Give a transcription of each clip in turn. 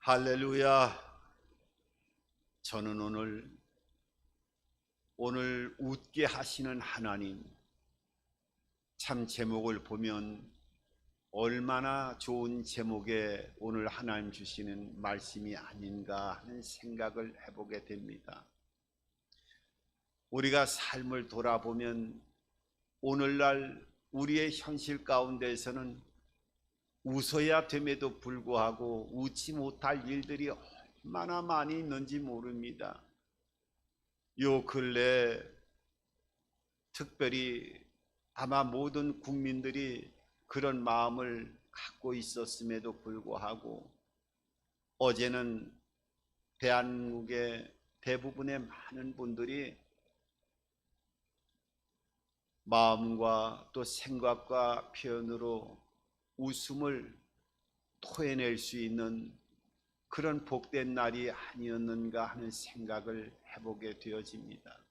할렐루야. 저는 오늘 웃게 하시는 하나님, 참 제목을 보면 얼마나 좋은 제목에 오늘 하나님 주시는 말씀이 아닌가 하는 생각을 해보게 됩니다. 우리가 삶을 돌아보면 오늘날 우리의 현실 가운데에서는 웃어야 됨에도 불구하고 웃지 못할 일들이 얼마나 많이 있는지 모릅니다. 요 근래 특별히 아마 모든 국민들이 그런 마음을 갖고 있었음에도 불구하고 어제는 대한민국의 대부분의 많은 분들이 마음과 또 생각과 표현으로 웃음을 토해낼 수 있는 그런 복된 날이 아니었는가 하는 생각을 해보게 되어집니다.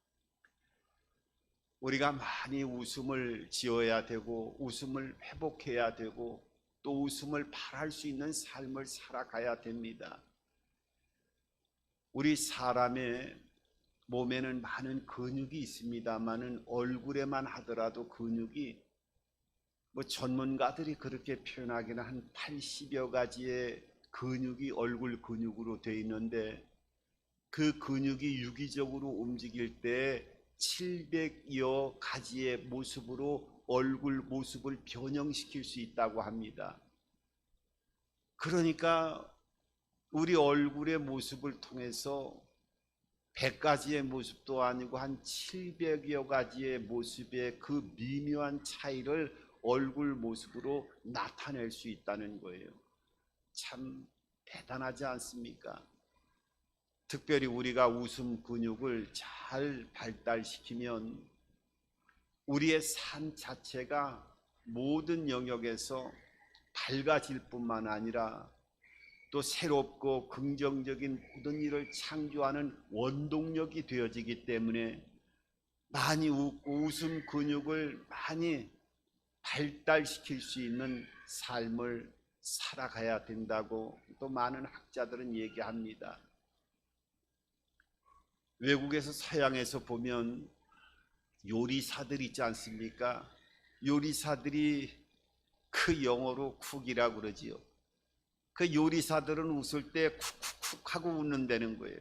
우리가 많이 웃음을 지어야 되고 웃음을 회복해야 되고 또 웃음을 바랄 수 있는 삶을 살아가야 됩니다. 우리 사람의 몸에는 많은 근육이 있습니다만은 얼굴에만 하더라도 근육이 전문가들이 그렇게 표현하기는 한 80여 가지의 근육이 얼굴 근육으로 되어 있는데 그 근육이 유기적으로 움직일 때 700여 가지의 모습으로 얼굴 모습을 변형시킬 수 있다고 합니다. 그러니까 우리 얼굴의 모습을 통해서 100가지의 모습도 아니고 한 700여 가지의 모습의 그 미묘한 차이를 얼굴 모습으로 나타낼 수 있다는 거예요. 참 대단하지 않습니까? 특별히 우리가 웃음 근육을 잘 발달시키면 우리의 삶 자체가 모든 영역에서 밝아질 뿐만 아니라 또 새롭고 긍정적인 모든 일을 창조하는 원동력이 되어지기 때문에 많이 웃고 웃음 근육을 많이 발달시킬 수 있는 삶을 살아가야 된다고 또 많은 학자들은 얘기합니다. 외국에서 서양에서 보면 요리사들 있지 않습니까? 요리사들이 그 영어로 쿡이라고 그러지요. 그 요리사들은 웃을 때 쿡쿡쿡 하고 웃는다는 거예요.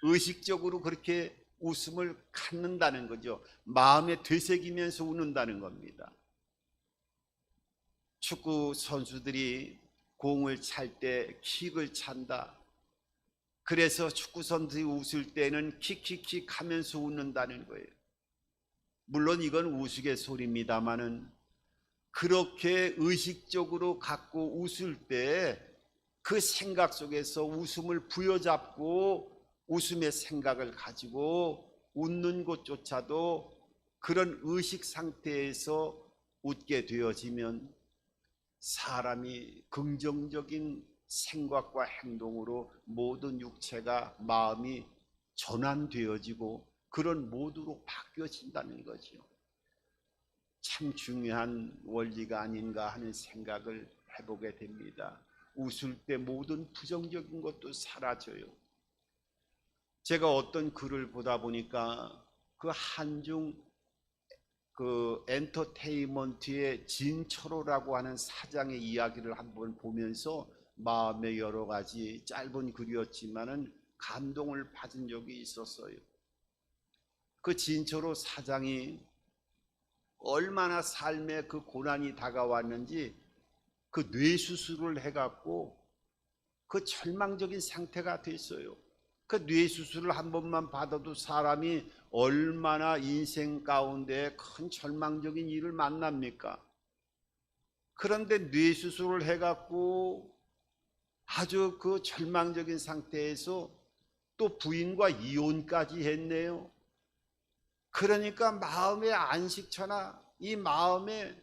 의식적으로 그렇게 웃음을 갖는다는 거죠. 마음에 되새기면서 웃는다는 겁니다. 축구 선수들이 공을 찰 때 킥을 찬다. 그래서 축구 선수들이 웃을 때는 킥킥킥 하면서 웃는다는 거예요. 물론 이건 우스갯소리입니다만은 그렇게 의식적으로 갖고 웃을 때 그 생각 속에서 웃음을 부여잡고 웃음의 생각을 가지고 웃는 것조차도 그런 의식 상태에서 웃게 되어지면 사람이 긍정적인 생각과 행동으로 모든 육체가 마음이 전환되어지고 그런 모드로 바뀌어진다는 거죠. 참 중요한 원리가 아닌가 하는 생각을 해보게 됩니다. 웃을 때 모든 부정적인 것도 사라져요. 제가 어떤 글을 보다 보니까 그 한중 그 엔터테인먼트의 진철호라고 하는 사장의 이야기를 한번 보면서 마음에 여러 가지 짧은 글이었지만은 감동을 받은 적이 있었어요. 그 진철호 사장이 얼마나 삶에 그 고난이 다가왔는지 그 뇌수술을 해갖고 그 절망적인 상태가 됐어요. 그 뇌수술을 한 번만 받아도 사람이 얼마나 인생 가운데 큰 절망적인 일을 만납니까? 그런데 뇌수술을 해갖고 아주 그 절망적인 상태에서 또 부인과 이혼까지 했네요. 그러니까 마음의 안식처나 이 마음에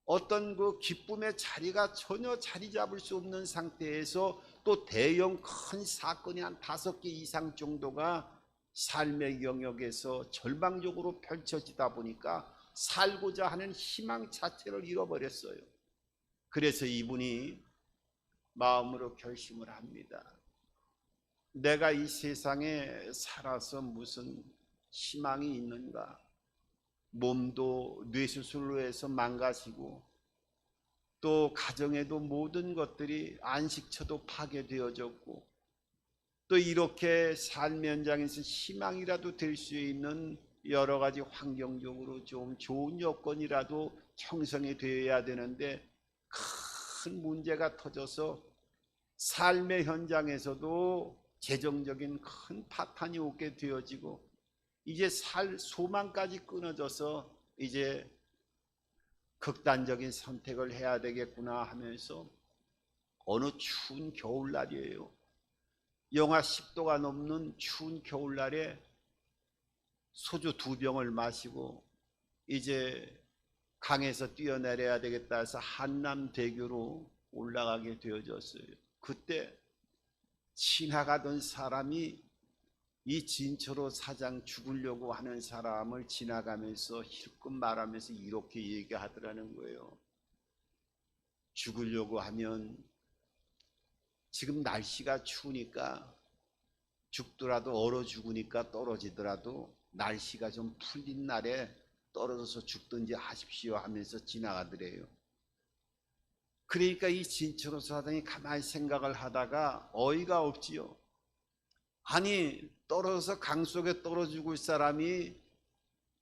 어떤 그 기쁨의 자리가 전혀 자리 잡을 수 없는 상태에서 또 대형 큰 사건이 한 5개 이상 정도가 삶의 영역에서 절망적으로 펼쳐지다 보니까 살고자 하는 희망 자체를 잃어버렸어요. 그래서 이분이 마음으로 결심을 합니다. 내가 이 세상에 살아서 무슨 희망이 있는가? 몸도 뇌수술로 해서 망가지고 또 가정에도 모든 것들이 안식처도 파괴되어졌고 또 이렇게 삶의 현장에서 희망이라도 될 수 있는 여러 가지 환경적으로 좀 좋은 여건이라도 형성이 되어야 되는데 큰 문제가 터져서 삶의 현장에서도 재정적인 큰 파탄이 오게 되어지고 이제 살 소망까지 끊어져서 이제 극단적인 선택을 해야 되겠구나 하면서 어느 추운 겨울날이에요. 영하 10도가 넘는 추운 겨울날에 소주 2병을 마시고 이제 강에서 뛰어내려야 되겠다 해서 한남대교로 올라가게 되어졌어요. 그때 지나가던 사람이 이 진철호 사장 죽으려고 하는 사람을 지나가면서 힐끔 말하면서 이렇게 얘기하더라는 거예요. 죽으려고 하면 지금 날씨가 추우니까 죽더라도 얼어 죽으니까 떨어지더라도 날씨가 좀 풀린 날에 떨어져서 죽든지 하십시오 하면서 지나가더래요. 그러니까 이 진철호 사장이 가만히 생각을 하다가 어이가 없지요. 아니 떨어져서 강 속에 떨어 죽을 사람이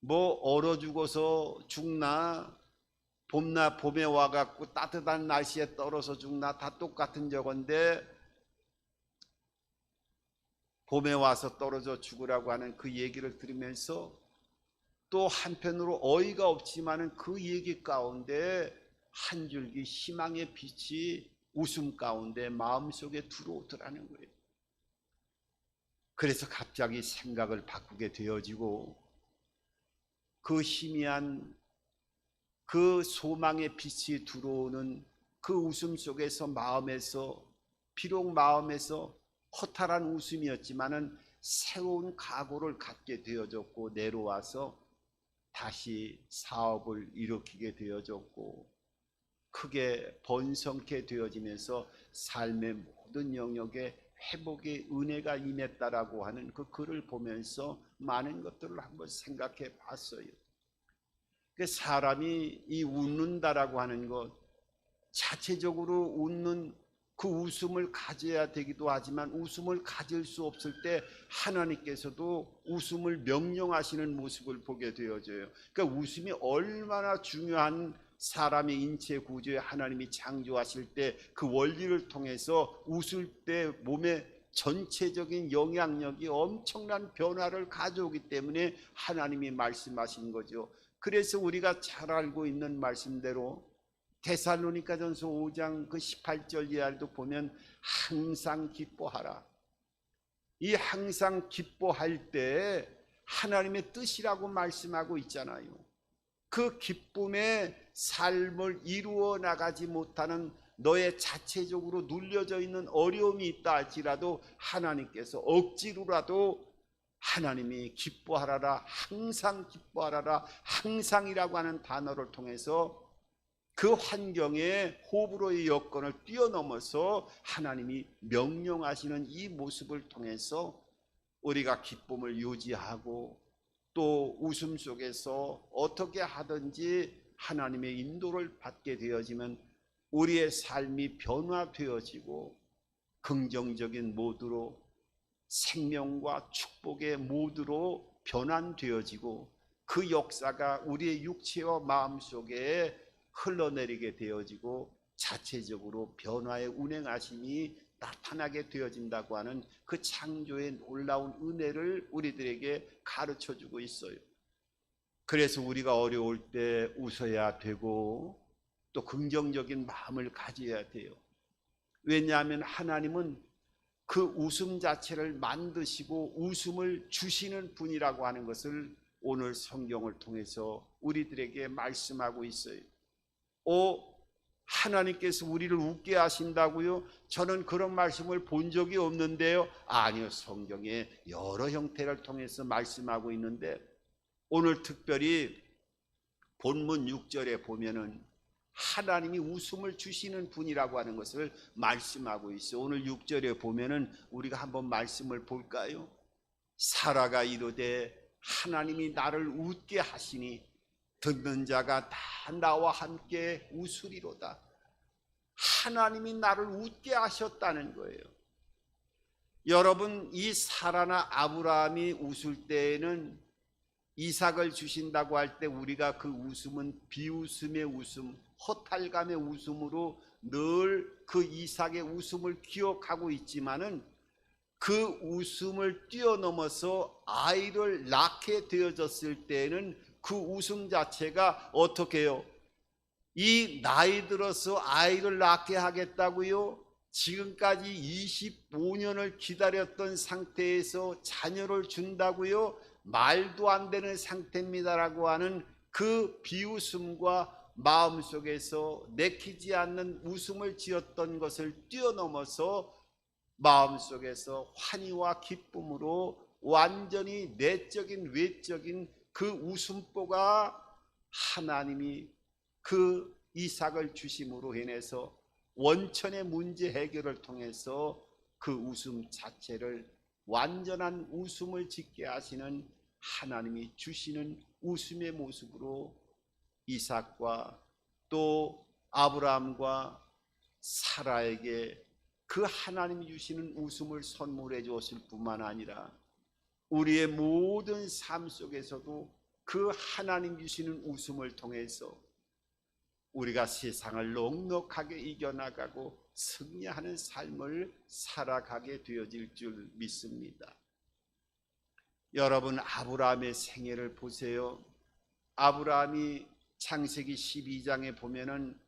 뭐 얼어 죽어서 죽나 봄에 와갖고 따뜻한 날씨에 떨어서 죽나 다 똑같은 저건데 봄에 와서 떨어져 죽으라고 하는 그 얘기를 들으면서 또 한편으로 어이가 없지만은 그 얘기 가운데 한 줄기 희망의 빛이 웃음 가운데 마음속에 들어오더라는 거예요. 그래서 갑자기 생각을 바꾸게 되어지고 그 희미한 그 소망의 빛이 들어오는 그 웃음 속에서 마음에서 비록 마음에서 허탈한 웃음이었지만은 새로운 각오를 갖게 되어졌고 내려와서 다시 사업을 일으키게 되어졌고 크게 번성케 되어지면서 삶의 모든 영역에 회복의 은혜가 임했다라고 하는 그 글을 보면서 많은 것들을 한번 생각해 봤어요. 사람이 이 웃는다라고 하는 것 자체적으로 웃는 그 웃음을 가져야 되기도 하지만 웃음을 가질 수 없을 때 하나님께서도 웃음을 명령하시는 모습을 보게 되어져요. 그러니까 웃음이 얼마나 중요한 사람의 인체 구조에 하나님이 창조하실 때 그 원리를 통해서 웃을 때 몸의 전체적인 영향력이 엄청난 변화를 가져오기 때문에 하나님이 말씀하신 거죠. 그래서 우리가 잘 알고 있는 말씀대로 데살로니가전서 5장 그 18절 이하도 보면 항상 기뻐하라. 이 항상 기뻐할 때 하나님의 뜻이라고 말씀하고 있잖아요. 그 기쁨의 삶을 이루어 나가지 못하는 너의 자체적으로 눌려져 있는 어려움이 있다 할지라도 하나님께서 억지로라도 하나님이 기뻐하라라, 항상 기뻐하라라, 항상이라고 하는 단어를 통해서 그 환경에 호불호의 여건을 뛰어넘어서 하나님이 명령하시는 이 모습을 통해서 우리가 기쁨을 유지하고 또 웃음 속에서 어떻게 하든지 하나님의 인도를 받게 되어지면 우리의 삶이 변화되어지고 긍정적인 모드로 생명과 축복의 모드로 변환되어지고 그 역사가 우리의 육체와 마음 속에 흘러내리게 되어지고 자체적으로 변화의 운행하심이 나타나게 되어진다고 하는 그 창조의 놀라운 은혜를 우리들에게 가르쳐주고 있어요. 그래서 우리가 어려울 때 웃어야 되고 또 긍정적인 마음을 가져야 돼요. 왜냐하면 하나님은 그 웃음 자체를 만드시고 웃음을 주시는 분이라고 하는 것을 오늘 성경을 통해서 우리들에게 말씀하고 있어요. 하나님께서 우리를 웃게 하신다고요? 저는 그런 말씀을 본 적이 없는데요. 아니요, 성경에 여러 형태를 통해서 말씀하고 있는데 오늘 특별히 본문 6절에 보면은 하나님이 웃음을 주시는 분이라고 하는 것을 말씀하고 있어요. 오늘 6절에 보면은 우리가 한번 말씀을 볼까요? 사라가 이르되 하나님이 나를 웃게 하시니 듣는 자가 다 나와 함께 웃으리로다. 하나님이 나를 웃게 하셨다는 거예요. 여러분, 이 사라나 아브라함이 웃을 때에는 이삭을 주신다고 할 때 우리가 그 웃음은 비웃음의 웃음, 허탈감의 웃음으로 늘 그 이삭의 웃음을 기억하고 있지만은 그 웃음을 뛰어넘어서 아이를 낳게 되어졌을 때에는 그 웃음 자체가 어떻게 해요? 이 나이 들어서 아이를 낳게 하겠다고요? 지금까지 25년을 기다렸던 상태에서 자녀를 준다고요? 말도 안 되는 상태입니다라고 하는 그 비웃음과 마음속에서 내키지 않는 웃음을 지었던 것을 뛰어넘어서 마음속에서 환희와 기쁨으로 완전히 내적인 외적인 그 웃음보가 하나님이 그 이삭을 주심으로 인해서 원천의 문제 해결을 통해서 그 웃음 자체를 완전한 웃음을 짓게 하시는 하나님이 주시는 웃음의 모습으로 이삭과 또 아브라함과 사라에게 그 하나님이 주시는 웃음을 선물해 주었을 뿐만 아니라 우리의 모든 삶 속에서도 그 하나님 주시는 웃음을 통해서 우리가 세상을 넉넉하게 이겨나가고 승리하는 삶을 살아가게 되어질 줄 믿습니다. 여러분, 아브라함의 생애를 보세요. 아브라함이 창세기 12장에 보면은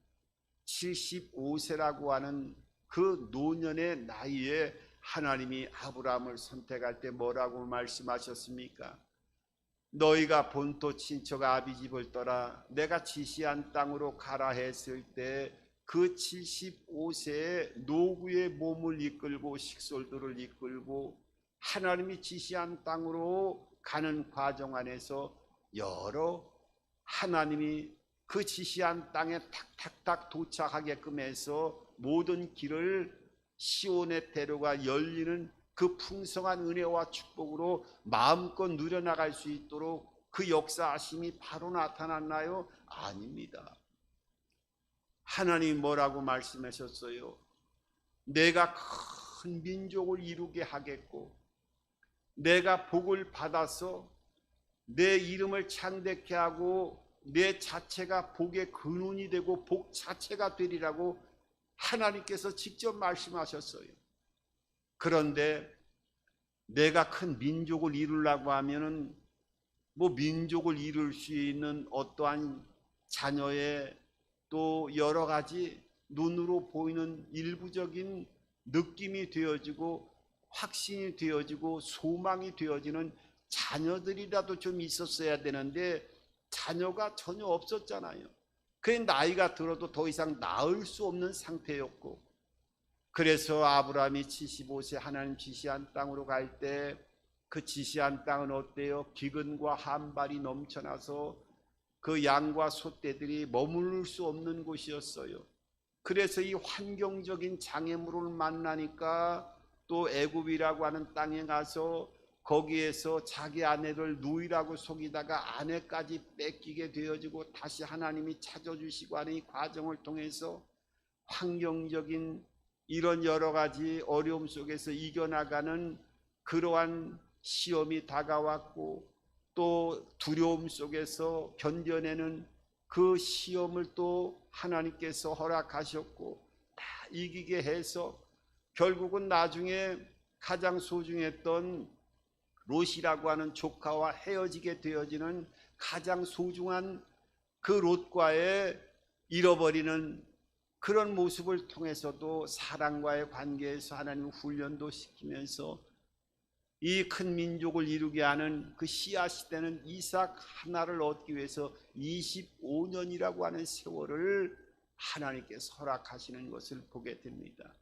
75세라고 하는 그 노년의 나이에 하나님이 아브라함을 선택할 때 뭐라고 말씀하셨습니까? 너희가 본토 친척 아비집을 떠나 내가 지시한 땅으로 가라 했을 때 그 75세의 노구의 몸을 이끌고 식솔들을 이끌고 하나님이 지시한 땅으로 가는 과정 안에서 여러 하나님이 그 지시한 땅에 탁탁탁 도착하게끔 해서 모든 길을 시온의 대로가 열리는 그 풍성한 은혜와 축복으로 마음껏 누려나갈 수 있도록 그 역사하심이 바로 나타났나요? 아닙니다. 하나님이 뭐라고 말씀하셨어요? 내가 큰 민족을 이루게 하겠고 내가 복을 받아서 내 이름을 창대케 하고 내 자체가 복의 근원이 되고 복 자체가 되리라고 하나님께서 직접 말씀하셨어요. 그런데 내가 큰 민족을 이루려고 하면은 뭐 민족을 이룰 수 있는 어떠한 자녀의 또 여러 가지 눈으로 보이는 일부적인 느낌이 되어지고 확신이 되어지고 소망이 되어지는 자녀들이라도 좀 있었어야 되는데 자녀가 전혀 없었잖아요. 그 나이가 들어도 더 이상 낳을 수 없는 상태였고, 그래서 아브라함이 75세 하나님 지시한 땅으로 갈 때 그 지시한 땅은 어때요? 기근과 한발이 넘쳐나서 그 양과 소떼들이 머무를 수 없는 곳이었어요. 그래서 이 환경적인 장애물을 만나니까 또 애굽이라고 하는 땅에 가서 거기에서 자기 아내를 누이라고 속이다가 아내까지 뺏기게 되어지고 다시 하나님이 찾아주시고 하는 이 과정을 통해서 환경적인 이런 여러 가지 어려움 속에서 이겨나가는 그러한 시험이 다가왔고 또 두려움 속에서 견뎌내는 그 시험을 또 하나님께서 허락하셨고 다 이기게 해서 결국은 나중에 가장 소중했던 롯이라고 하는 조카와 헤어지게 되어지는 가장 소중한 그 롯과의 잃어버리는 그런 모습을 통해서도 사랑과의 관계에서 하나님 훈련도 시키면서 이 큰 민족을 이루게 하는 그 씨앗이 되는 이삭 하나를 얻기 위해서 25년이라고 하는 세월을 하나님께서 허락하시는 것을 보게 됩니다.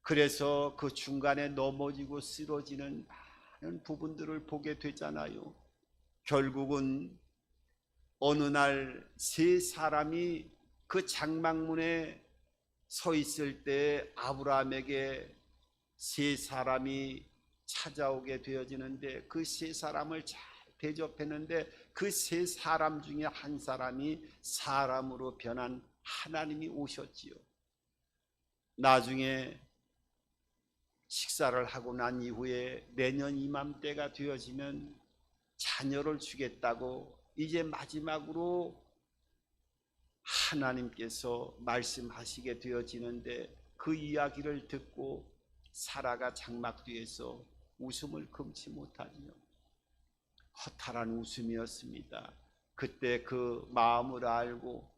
그래서 그 중간에 넘어지고 쓰러지는 많은 부분들을 보게 되잖아요. 결국은 어느 날 세 사람이 그 장막문에 서 있을 때 아브라함에게 세 사람이 찾아오게 되어지는데 그 세 사람을 잘 대접했는데 그 세 사람 중에 한 사람이 사람으로 변한 하나님이 오셨지요. 나중에 식사를 하고 난 이후에 내년 이맘때가 되어지면 자녀를 주겠다고 이제 마지막으로 하나님께서 말씀하시게 되어지는데 그 이야기를 듣고 사라가 장막 뒤에서 웃음을 금치 못하지요. 허탈한 웃음이었습니다. 그때 그 마음을 알고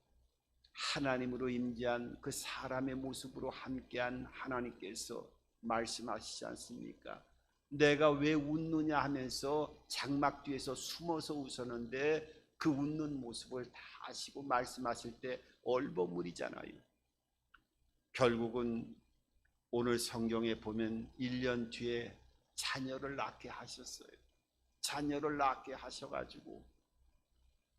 하나님으로 임재한 그 사람의 모습으로 함께한 하나님께서 말씀하시지 않습니까? 내가 왜 웃느냐 하면서 장막 뒤에서 숨어서 웃었는데 그 웃는 모습을 다 아시고 말씀하실 때 얼버무리잖아요. 결국은 오늘 성경에 보면 1년 뒤에 자녀를 낳게 하셨어요. 자녀를 낳게 하셔가지고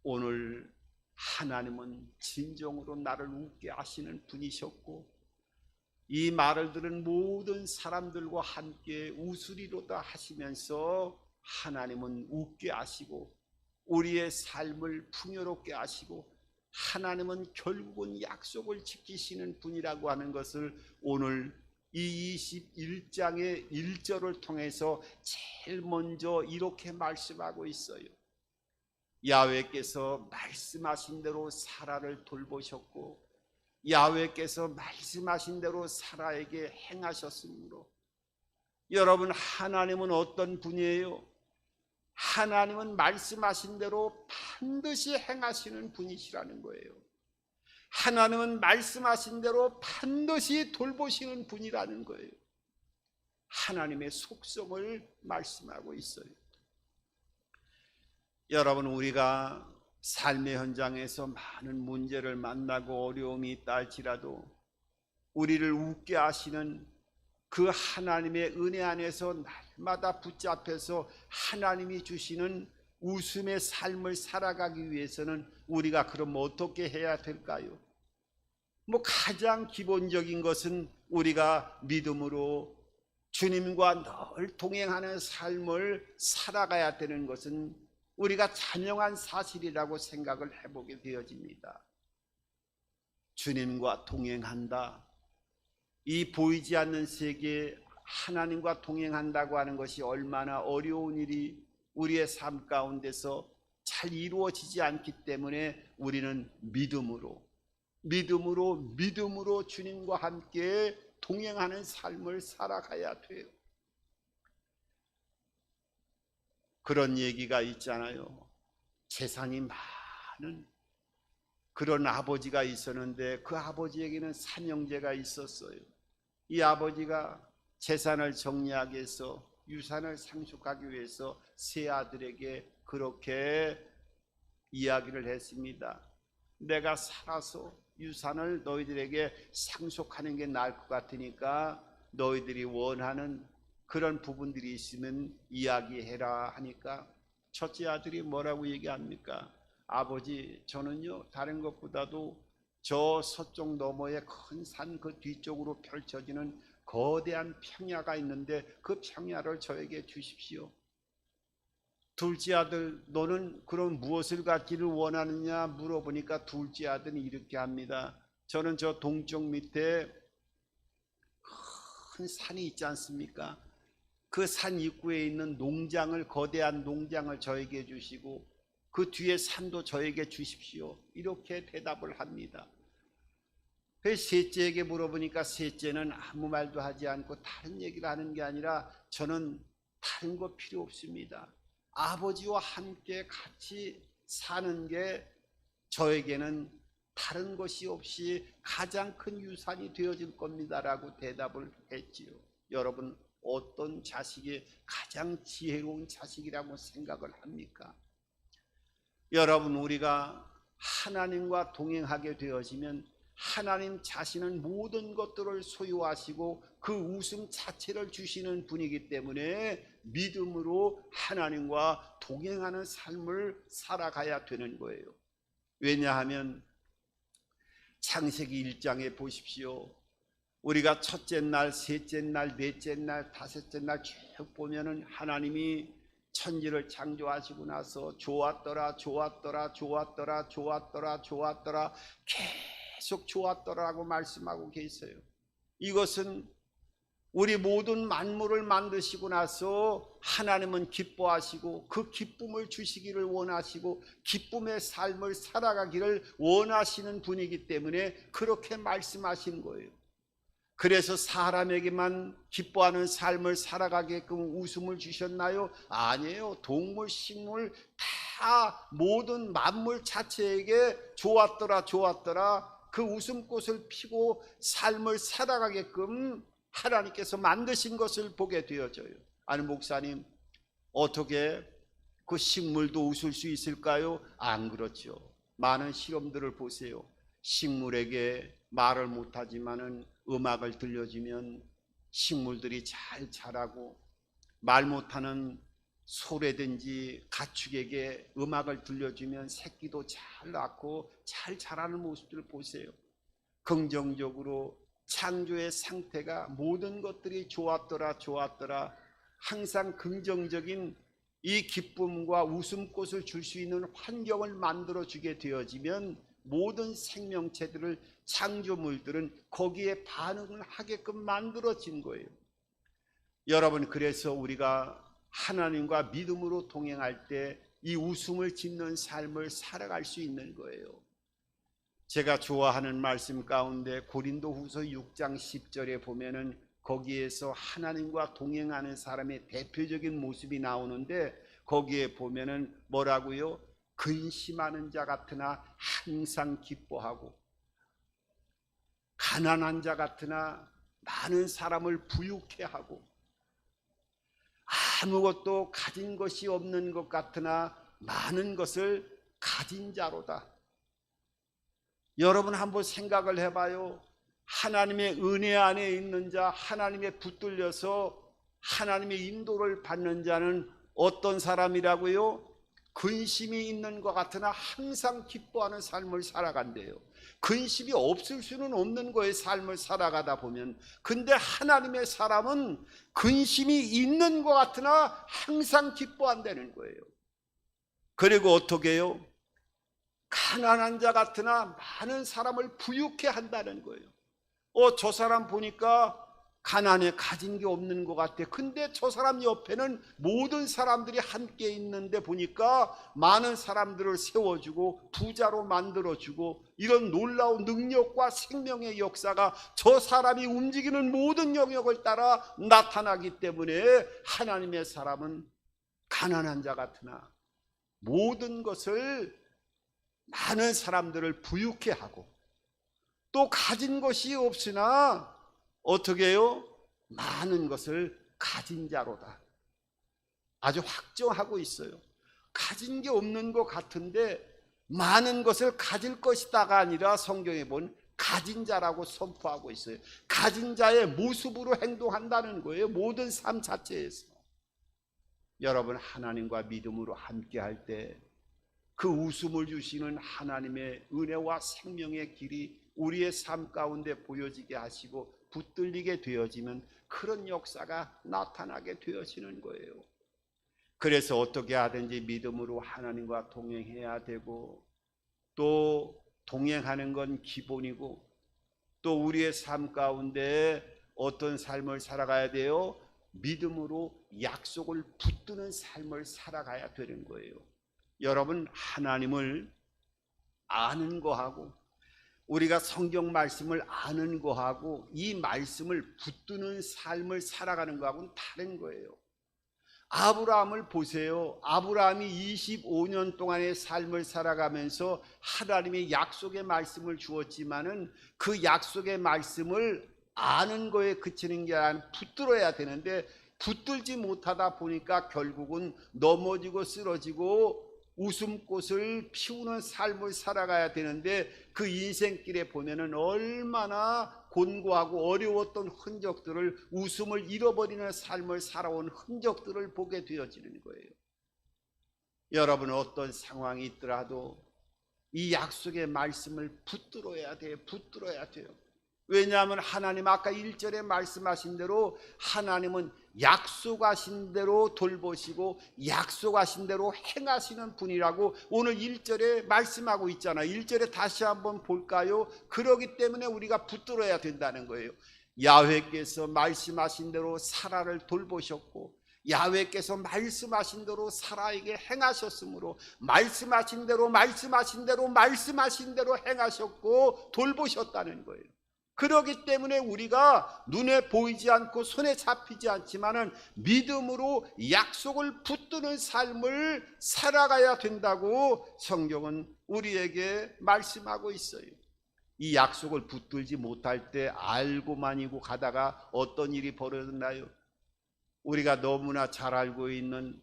오늘 하나님은 진정으로 나를 웃게 하시는 분이셨고 이 말을 들은 모든 사람들과 함께 웃으리로다 하시면서 하나님은 웃게 하시고 우리의 삶을 풍요롭게 하시고 하나님은 결국은 약속을 지키시는 분이라고 하는 것을 오늘 이 21장의 1절을 통해서 제일 먼저 이렇게 말씀하고 있어요. 야훼께서 말씀하신 대로 사라를 돌보셨고 야훼께서 말씀하신 대로 사라에게 행하셨으므로 여러분 하나님은 어떤 분이에요? 하나님은 말씀하신 대로 반드시 행하시는 분이시라는 거예요. 하나님은 말씀하신 대로 반드시 돌보시는 분이라는 거예요. 하나님의 속성을 말씀하고 있어요. 여러분 우리가 삶의 현장에서 많은 문제를 만나고 어려움이 있다 할지라도 우리를 웃게 하시는 그 하나님의 은혜 안에서 날마다 붙잡혀서 하나님이 주시는 웃음의 삶을 살아가기 위해서는 우리가 그럼 어떻게 해야 될까요? 가장 기본적인 것은 우리가 믿음으로 주님과 늘 동행하는 삶을 살아가야 되는 것은 우리가 자명한 사실이라고 생각을 해보게 되어집니다. 주님과 동행한다. 이 보이지 않는 세계에 하나님과 동행한다고 하는 것이 얼마나 어려운 일이 우리의 삶 가운데서 잘 이루어지지 않기 때문에 우리는 믿음으로 주님과 함께 동행하는 삶을 살아가야 돼요. 그런 얘기가 있잖아요. 재산이 많은 그런 아버지가 있었는데 그 아버지에게는 삼형제가 있었어요. 이 아버지가 재산을 정리하기 위해서 유산을 상속하기 위해서 세 아들에게 그렇게 이야기를 했습니다. 내가 살아서 유산을 너희들에게 상속하는 게 나을 것 같으니까 너희들이 원하는 그런 부분들이 있으면 이야기해라 하니까 첫째 아들이 뭐라고 얘기합니까? 아버지, 저는요 다른 것보다도 저 서쪽 너머의 큰 산 그 뒤쪽으로 펼쳐지는 거대한 평야가 있는데 그 평야를 저에게 주십시오. 둘째 아들, 너는 그럼 무엇을 갖기를 원하느냐 물어보니까 둘째 아들은 이렇게 합니다. 저는 저 동쪽 밑에 큰 산이 있지 않습니까? 그 산 입구에 있는 농장을, 거대한 농장을 저에게 주시고 그 뒤에 산도 저에게 주십시오. 이렇게 대답을 합니다. 셋째에게 물어보니까 셋째는 아무 말도 하지 않고 다른 얘기를 하는 게 아니라 저는 다른 거 필요 없습니다. 아버지와 함께 같이 사는 게 저에게는 다른 것이 없이 가장 큰 유산이 되어질 겁니다라고 대답을 했지요. 여러분 어떤 자식이 가장 지혜로운 자식이라고 생각을 합니까? 여러분 우리가 하나님과 동행하게 되어지면 하나님 자신은 모든 것들을 소유하시고 그 웃음 자체를 주시는 분이기 때문에 믿음으로 하나님과 동행하는 삶을 살아가야 되는 거예요. 왜냐하면 창세기 1장에 보십시오. 우리가 첫째 날, 셋째 날, 넷째 날, 다섯째 날 쭉 보면은 하나님이 천지를 창조하시고 나서 좋았더라, 좋았더라, 좋았더라, 좋았더라, 좋았더라, 계속 좋았더라라고 말씀하고 계세요. 이것은 우리 모든 만물을 만드시고 나서 하나님은 기뻐하시고 그 기쁨을 주시기를 원하시고 기쁨의 삶을 살아가기를 원하시는 분이기 때문에 그렇게 말씀하신 거예요. 그래서 사람에게만 기뻐하는 삶을 살아가게끔 웃음을 주셨나요? 아니에요. 동물, 식물 다 모든 만물 자체에게 좋았더라, 좋았더라, 그 웃음꽃을 피고 삶을 살아가게끔 하나님께서 만드신 것을 보게 되어져요. 아니 목사님, 어떻게 그 식물도 웃을 수 있을까요? 안 그렇죠. 많은 실험들을 보세요. 식물에게 말을 못하지만은 음악을 들려주면 식물들이 잘 자라고, 말 못하는 소라든지 가축에게 음악을 들려주면 새끼도 잘 낳고 잘 자라는 모습들을 보세요. 긍정적으로 창조의 상태가 모든 것들이 좋았더라, 좋았더라, 항상 긍정적인 이 기쁨과 웃음꽃을 줄 수 있는 환경을 만들어주게 되어지면 모든 생명체들을, 창조물들은 거기에 반응을 하게끔 만들어진 거예요. 여러분, 그래서 우리가 하나님과 믿음으로 동행할 때 이 웃음을 짓는 삶을 살아갈 수 있는 거예요. 제가 좋아하는 말씀 가운데 고린도후서 6장 10절에 보면은 거기에서 하나님과 동행하는 사람의 대표적인 모습이 나오는데 거기에 보면은 뭐라고요? 근심하는 자 같으나 항상 기뻐하고, 가난한 자 같으나 많은 사람을 부유케 하고, 아무것도 가진 것이 없는 것 같으나 많은 것을 가진 자로다. 여러분 한번 생각을 해봐요. 하나님의 은혜 안에 있는 자, 하나님의 붙들려서 하나님의 인도를 받는 자는 어떤 사람이라고요? 근심이 있는 것 같으나 항상 기뻐하는 삶을 살아간대요. 근심이 없을 수는 없는 거예요, 삶을 살아가다 보면. 근데 하나님의 사람은 근심이 있는 것 같으나 항상 기뻐한다는 거예요. 그리고 어떻게 해요? 가난한 자 같으나 많은 사람을 부유케 한다는 거예요. 저 사람 보니까 가난해, 가진 게 없는 것 같아. 근데 저 사람 옆에는 모든 사람들이 함께 있는데 보니까 많은 사람들을 세워주고 부자로 만들어주고, 이런 놀라운 능력과 생명의 역사가 저 사람이 움직이는 모든 영역을 따라 나타나기 때문에 하나님의 사람은 가난한 자 같으나 모든 것을, 많은 사람들을 부유케 하고, 또 가진 것이 없으나 어떻게 해요? 많은 것을 가진 자로다. 아주 확정하고 있어요. 가진 게 없는 것 같은데 많은 것을 가질 것이다가 아니라 성경에 보면 가진 자라고 선포하고 있어요. 가진 자의 모습으로 행동한다는 거예요, 모든 삶 자체에서. 여러분, 하나님과 믿음으로 함께 할 때 그 웃음을 주시는 하나님의 은혜와 생명의 길이 우리의 삶 가운데 보여지게 하시고 붙들리게 되어지면 그런 역사가 나타나게 되어지는 거예요. 그래서 어떻게 하든지 믿음으로 하나님과 동행해야 되고, 또 동행하는 건 기본이고, 또 우리의 삶 가운데 어떤 삶을 살아가야 돼요? 믿음으로 약속을 붙드는 삶을 살아가야 되는 거예요. 여러분, 하나님을 아는 거하고 우리가 성경 말씀을 아는 거하고 이 말씀을 붙드는 삶을 살아가는 거하고는 다른 거예요. 아브라함을 보세요. 아브라함이 25년 동안의 삶을 살아가면서 하나님의 약속의 말씀을 주었지만은 그 약속의 말씀을 아는 거에 그치는 게 아니라 붙들어야 되는데 붙들지 못하다 보니까 결국은 넘어지고 쓰러지고 웃음꽃을 피우는 삶을 살아가야 되는데 그 인생길에 보면은 얼마나 곤고하고 어려웠던 흔적들을, 웃음을 잃어버리는 삶을 살아온 흔적들을 보게 되어지는 거예요. 여러분, 어떤 상황이 있더라도 이 약속의 말씀을 붙들어야 돼요. 붙들어야 돼요. 왜냐하면 하나님 아까 1절에 말씀하신 대로 하나님은 약속하신 대로 돌보시고 약속하신 대로 행하시는 분이라고 오늘 1절에 말씀하고 있잖아요. 1절에 다시 한번 볼까요? 그러기 때문에 우리가 붙들어야 된다는 거예요. 야훼께서 말씀하신 대로 사라를 돌보셨고 야훼께서 말씀하신 대로 사라에게 행하셨으므로 말씀하신 대로 행하셨고 돌보셨다는 거예요. 그렇기 때문에 우리가 눈에 보이지 않고 손에 잡히지 않지만은 믿음으로 약속을 붙드는 삶을 살아가야 된다고 성경은 우리에게 말씀하고 있어요. 이 약속을 붙들지 못할 때 알고만이고 가다가 어떤 일이 벌어졌나요? 우리가 너무나 잘 알고 있는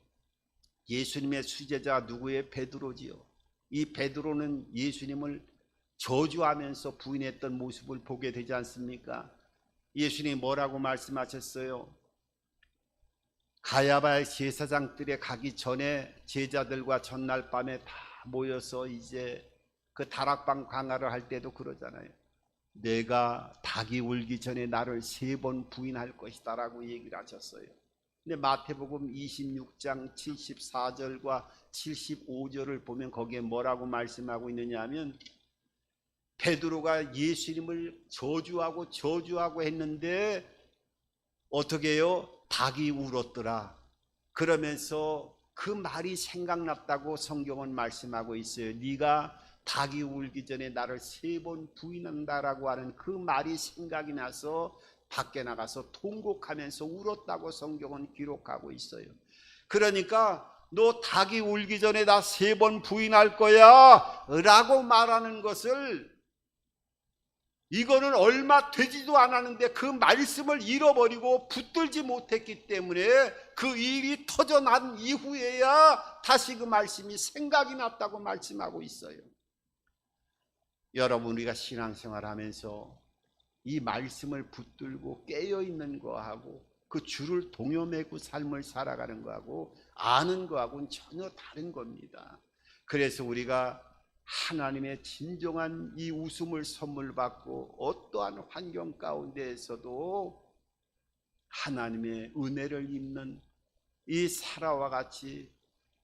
예수님의 수제자 누구의? 베드로지요. 이 베드로는 예수님을 저주하면서 부인했던 모습을 보게 되지 않습니까? 예수님이 뭐라고 말씀하셨어요? 가야바의 제사장들에 가기 전에 제자들과 전날 밤에 다 모여서 이제 그 다락방 강화를 할 때도 그러잖아요. 내가 닭이 울기 전에 나를 3번 부인할 것이다 라고 얘기를 하셨어요. 근데 마태복음 26장 74절과 75절을 보면 거기에 뭐라고 말씀하고 있느냐 하면 베드로가 예수님을 저주하고 했는데 어떻게 해요? 닭이 울었더라. 그러면서 그 말이 생각났다고 성경은 말씀하고 있어요. 네가 닭이 울기 전에 나를 3번 부인한다라고 하는 그 말이 생각이 나서 밖에 나가서 통곡하면서 울었다고 성경은 기록하고 있어요. 그러니까 너 닭이 울기 전에 나 3번 부인할 거야 라고 말하는 것을 이거는 얼마 되지도 않았는데 그 말씀을 잃어버리고 붙들지 못했기 때문에 그 일이 터져난 이후에야 다시 그 말씀이 생각이 났다고 말씀하고 있어요. 여러분, 우리가 신앙생활 하면서 이 말씀을 붙들고 깨어있는 거하고 그 주를 동여매고 삶을 살아가는 거하고 아는 거하고는 전혀 다른 겁니다. 그래서 우리가 하나님의 진정한 이 웃음을 선물 받고 어떠한 환경 가운데에서도 하나님의 은혜를 입는 이 사라와 같이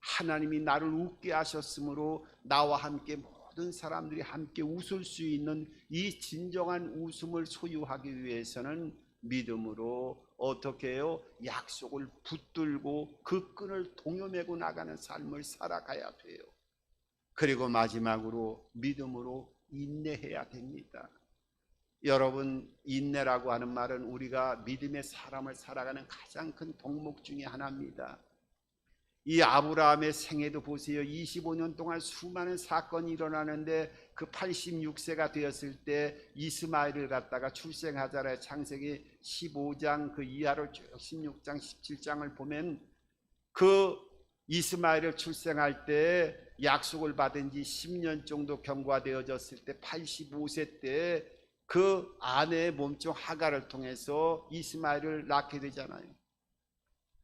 하나님이 나를 웃게 하셨으므로 나와 함께 모든 사람들이 함께 웃을 수 있는 이 진정한 웃음을 소유하기 위해서는 믿음으로 어떻게 해요? 약속을 붙들고 그 끈을 동여매고 나가는 삶을 살아가야 돼요. 그리고 마지막으로 믿음으로 인내해야 됩니다. 여러분, 인내라고 하는 말은 우리가 믿음의 사람을 살아가는 가장 큰 덕목 중에 하나입니다. 이 아브라함의 생애도 보세요. 25년 동안 수많은 사건이 일어나는데 그 86세가 되었을 때 이스마엘을 갖다가 출생하자라. 창세기 15장 그 이하로 쭉 16장 17장을 보면 그 이스마엘을 출생할 때 약속을 받은 지 10년 정도 경과되어졌을 때 85세 때 그 아내의 몸종 하갈을 통해서 이스마엘을 낳게 되잖아요.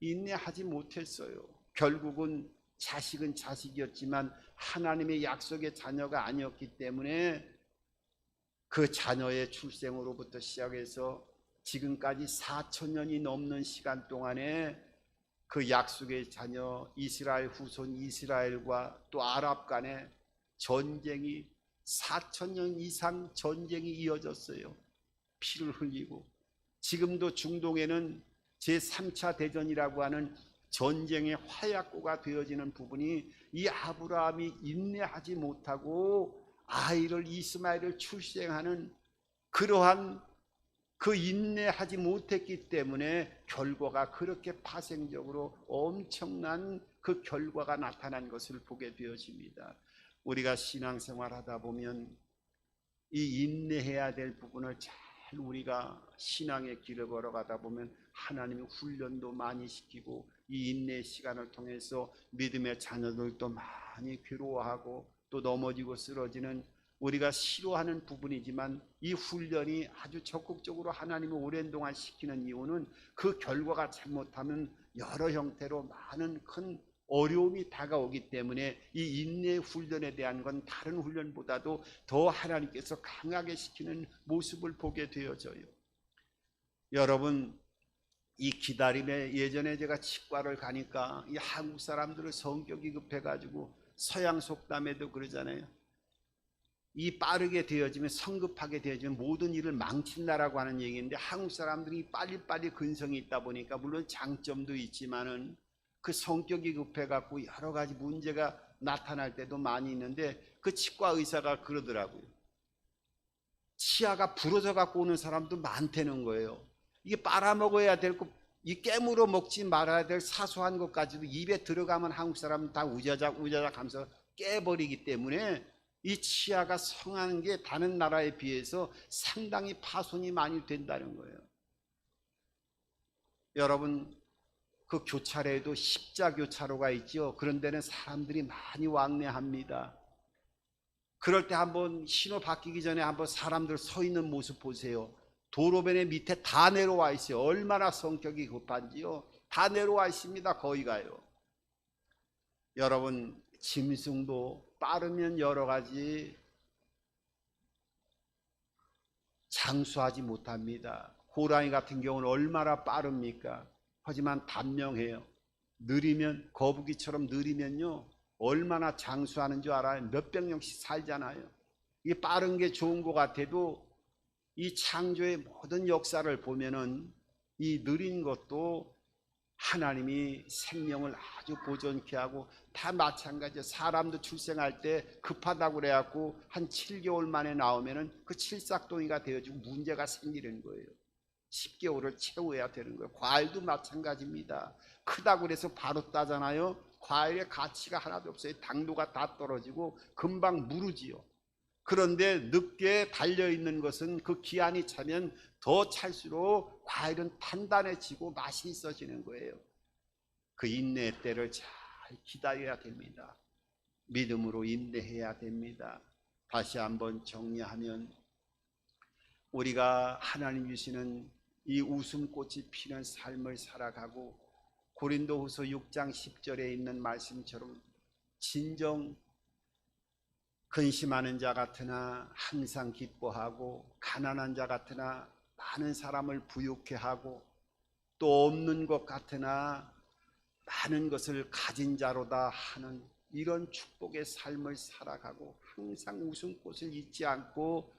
인내하지 못했어요. 결국은 자식은 자식이었지만 하나님의 약속의 자녀가 아니었기 때문에 그 자녀의 출생으로부터 시작해서 지금까지 4,000년이 넘는 시간 동안에 그 약속의 자녀 이스라엘 후손 이스라엘과 또 아랍 간의 전쟁이 4,000년 이상 전쟁이 이어졌어요. 피를 흘리고 지금도 중동에는 제3차 대전이라고 하는 전쟁의 화약고가 되어지는 부분이 이 아브라함이 인내하지 못하고 아이를 이스마엘을 출생하는 그러한 그 인내하지 못했기 때문에 결과가 그렇게 파생적으로 엄청난 그 결과가 나타난 것을 보게 되어집니다. 우리가 신앙생활 하다 보면 이 인내해야 될 부분을 잘 우리가 신앙의 길을 걸어가다 보면 하나님이 훈련도 많이 시키고 이 인내의 시간을 통해서 믿음의 자녀들도 많이 괴로워하고 또 넘어지고 쓰러지는 우리가 싫어하는 부분이지만 이 훈련이 아주 적극적으로 하나님이 오랜 동안 시키는 이유는 그 결과가 잘못하면 여러 형태로 많은 큰 어려움이 다가오기 때문에 이 인내 훈련에 대한 건 다른 훈련보다도 더 하나님께서 강하게 시키는 모습을 보게 되어져요. 여러분, 이 기다림에 예전에 제가 치과를 가니까 이 한국 사람들은 성격이 급해가지고 서양 속담에도 그러잖아요. 이 빠르게 되어지면, 성급하게 되어지면 모든 일을 망친다라고 하는 얘기인데, 한국 사람들이 빨리빨리 근성이 있다 보니까 물론 장점도 있지만은 그 성격이 급해갖고 여러 가지 문제가 나타날 때도 많이 있는데, 그 치과 의사가 그러더라고요. 치아가 부러져 갖고 오는 사람도 많다는 거예요. 이게 빨아먹어야 될 거, 이 깨물어 먹지 말아야 될 사소한 것까지도 입에 들어가면 한국 사람은 다 우자작 우자작 하면서 깨버리기 때문에 이 치아가 성하는 게 다른 나라에 비해서 상당히 파손이 많이 된다는 거예요. 여러분, 그 교차로에도 십자교차로가 있죠. 그런 데는 사람들이 많이 왕래합니다. 그럴 때 한번 신호 바뀌기 전에 한번 사람들 서 있는 모습 보세요. 도로변의 밑에 다 내려와 있어요. 얼마나 성격이 급한지요. 다 내려와 있습니다. 거기 가요. 여러분, 짐승도 빠르면 여러 가지 장수하지 못합니다. 호랑이 같은 경우는 얼마나 빠릅니까? 하지만 단명해요. 느리면, 거북이처럼 느리면요, 얼마나 장수하는 줄 알아요? 몇백 년씩 살잖아요. 이게 빠른 게 좋은 것 같아도 이 창조의 모든 역사를 보면은 이 느린 것도 하나님이 생명을 아주 보존케 하고, 다 마찬가지예요. 사람도 출생할 때 급하다고 그래갖고 한 7개월 만에 나오면은 그 칠삭동이가 되어지고 문제가 생기는 거예요. 10개월을 채워야 되는 거예요. 과일도 마찬가지입니다. 크다고 그래서 바로 따잖아요. 과일의 가치가 하나도 없어요. 당도가 다 떨어지고 금방 무르지요. 그런데 늦게 달려있는 것은 그 기한이 차면 더 찰수록 과일은 단단해지고 맛이 있어지는 거예요. 그 인내의 때를 잘 기다려야 됩니다. 믿음으로 인내해야 됩니다. 다시 한번 정리하면, 우리가 하나님 주시는 이 웃음꽃이 피는 삶을 살아가고, 고린도후서 6장 10절에 있는 말씀처럼 진정 근심하는 자 같으나 항상 기뻐하고, 가난한 자 같으나 많은 사람을 부유케 하고, 또 없는 것 같으나 많은 것을 가진 자로다 하는 이런 축복의 삶을 살아가고, 항상 웃음꽃을 잊지 않고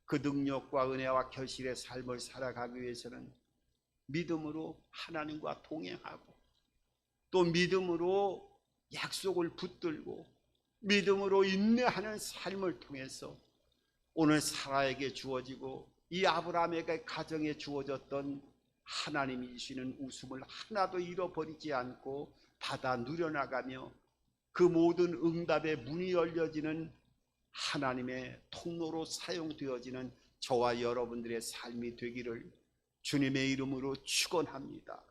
그 능력과 은혜와 결실의 삶을 살아가기 위해서는 믿음으로 하나님과 동행하고, 또 믿음으로 약속을 붙들고, 믿음으로 인내하는 삶을 통해서 오늘 사라에게 주어지고 이 아브라함에게 가정에 주어졌던 하나님이 주시는 웃음을 하나도 잃어버리지 않고 받아 누려나가며, 그 모든 응답의 문이 열려지는 하나님의 통로로 사용되어지는 저와 여러분들의 삶이 되기를 주님의 이름으로 축원합니다.